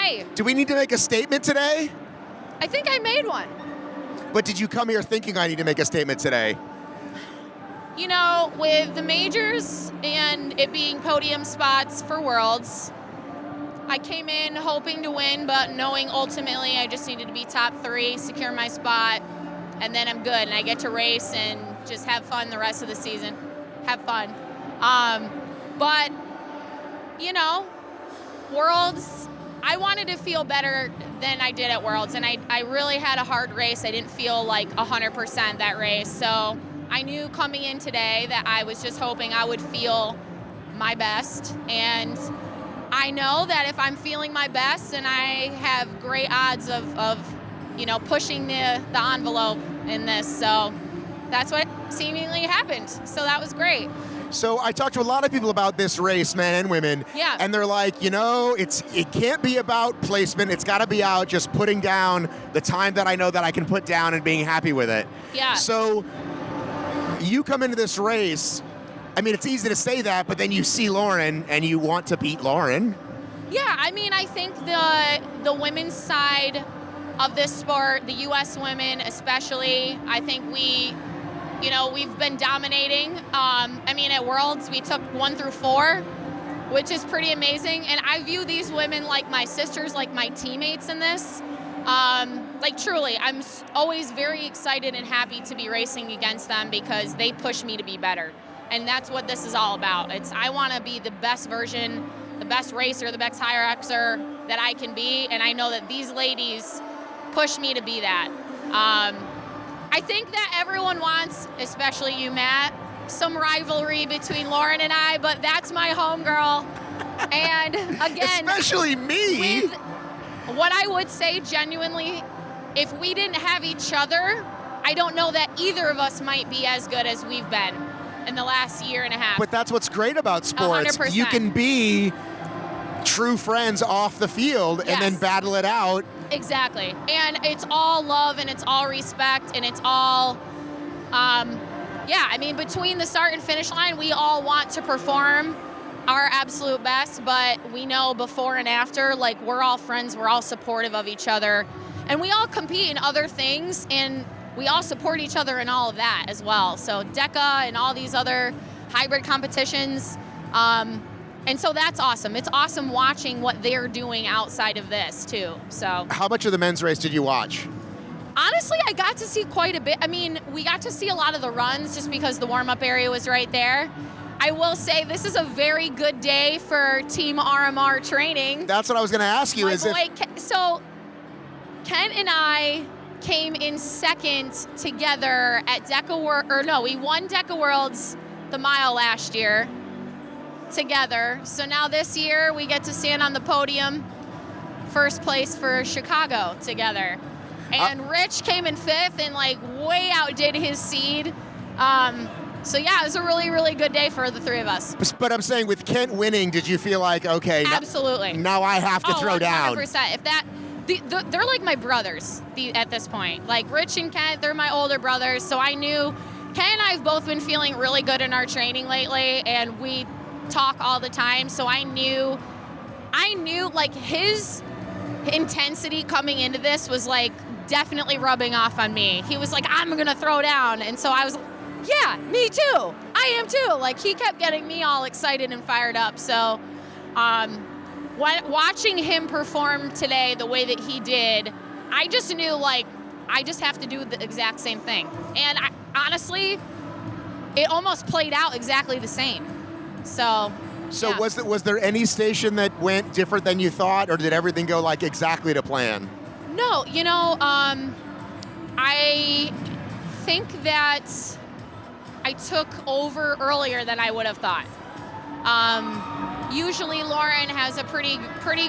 Hey. Do we need to make a statement today? I think I made one. But did you come here thinking I need to make a statement today? You know, with the majors and it being podium spots for Worlds, I came in hoping to win, but knowing ultimately I just needed to be top 3, secure my spot, and then I'm good. And I get to race and just have fun the rest of the season. Have fun. But, you know, Worlds, I wanted to feel better than I did at Worlds, and I really had a hard race. I didn't feel like 100% that race, so I knew coming in today that I was just hoping I would feel my best, and I know that if I'm feeling my best, then I have great odds of you know, pushing the envelope in this, so that's what seemingly happened, so that was great. So I talked to a lot of people about this race, men and women, Yeah. and they're like, you know, it can't be about placement. It's got to be out just putting down the time that I know that I can put down and being happy with it. Yeah. So you come into this race, I mean, it's easy to say that, but then you see Lauren and you want to beat Lauren. Yeah, I mean, I think the women's side of this sport, the U.S. women especially, I think we've been dominating. I mean, at Worlds, we took 1 through 4, which is pretty amazing. And I view these women like my sisters, like my teammates in this. Like, truly, I'm always very excited and happy to be racing against them because they push me to be better. And that's what this is all about. I want to be the best version, the best racer, the best HYROXer that I can be. And I know that these ladies push me to be that. I think that everyone wants, especially you, Matt, some rivalry between Lauren and I, but that's my homegirl. And again, especially me. What I would say genuinely, if we didn't have each other, I don't know that either of us might be as good as we've been in the last year and a half. But that's what's great about sports. 100%. You can be true friends off the field and then battle it out. Exactly. And it's all love and it's all respect and it's all, I mean, between the start and finish line, we all want to perform our absolute best, but we know before and after, like, we're all friends, we're all supportive of each other, and we all compete in other things, and we all support each other in all of that as well. So DECA and all these other hybrid competitions, and so that's awesome. It's awesome watching what they're doing outside of this too. So how much of the men's race did you watch? Honestly, I got to see quite a bit. I mean, we got to see a lot of the runs just because the warm-up area was right there. I will say this is a very good day for Team RMR training. That's what I was going to ask you. So Kent and I came in second together at we won DECA Worlds the mile last year together. So now this year we get to stand on the podium, first place for Chicago together. And Rich came in 5th and like way outdid his seed. So yeah, it was a really, really good day for the 3 of us. But I'm saying with Kent winning, did you feel like, okay, absolutely, now I have to throw 100%. down? If they're like my brothers at this point. Like Rich and Kent, they're my older brothers. So I knew Kent and I have both been feeling really good in our training lately, and we talk all the time. So I knew like his intensity coming into this was like definitely rubbing off on me. He was like, I'm gonna throw down, and so I was, yeah, me too. I am too. Like he kept getting me all excited and fired up. So, watching him perform today the way that he did, I just knew like I just have to do the exact same thing. And honestly, it almost played out exactly the same. So yeah. Was there any station that went different than you thought, or did everything go like exactly to plan? No, I think that I took over earlier than I would have thought. Usually Lauren has a pretty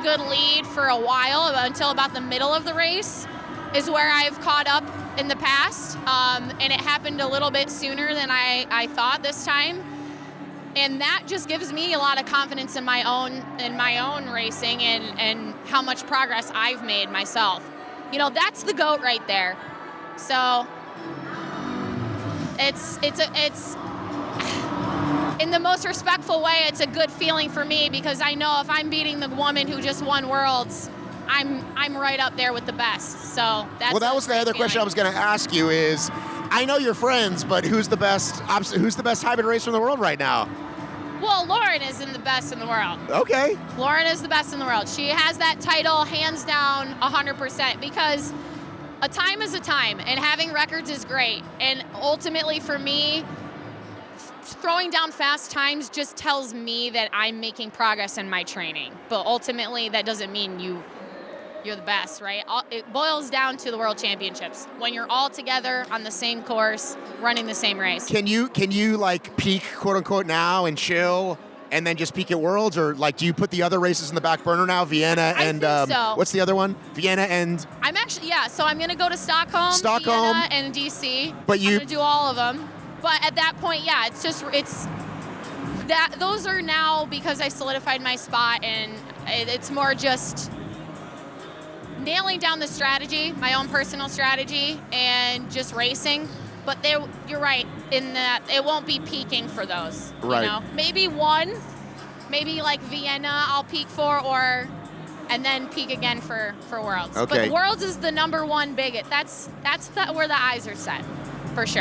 good lead for a while, until about the middle of the race is where I've caught up in the past, and it happened a little bit sooner than I thought this time. And that just gives me a lot of confidence in my own racing and how much progress I've made myself. That's the GOAT right there. So it's in the most respectful way, it's a good feeling for me because I know if I'm beating the woman who just won Worlds, I'm right up there with the best. So that's Well, that was the other question I was going to ask you is, I know you're friends, but who's the best hybrid racer in the world right now? Well, Lauren is the best in the world. Okay. Lauren is the best in the world. She has that title hands down 100% because a time is a time, and having records is great. And ultimately for me, throwing down fast times just tells me that I'm making progress in my training. But ultimately, that doesn't mean you're the best, right? It boils down to the World Championships. When you're all together on the same course, running the same race. Can you like peak, quote unquote, now and chill, and then just peak at Worlds, or like do you put the other races in the back burner now? Vienna and I think so. What's the other one? Vienna and I'm actually So I'm gonna go to Stockholm, Vienna, and DC. But I'm gonna do all of them. But at that point, yeah, it's that those are now because I solidified my spot, and it's more just nailing down the strategy, my own personal strategy, and just racing. But you're right in that it won't be peaking for those. Right. You know, maybe like Vienna I'll peak for, and then peak again for Worlds. Okay. But Worlds is the #1 bigot. That's where the eyes are set, for sure.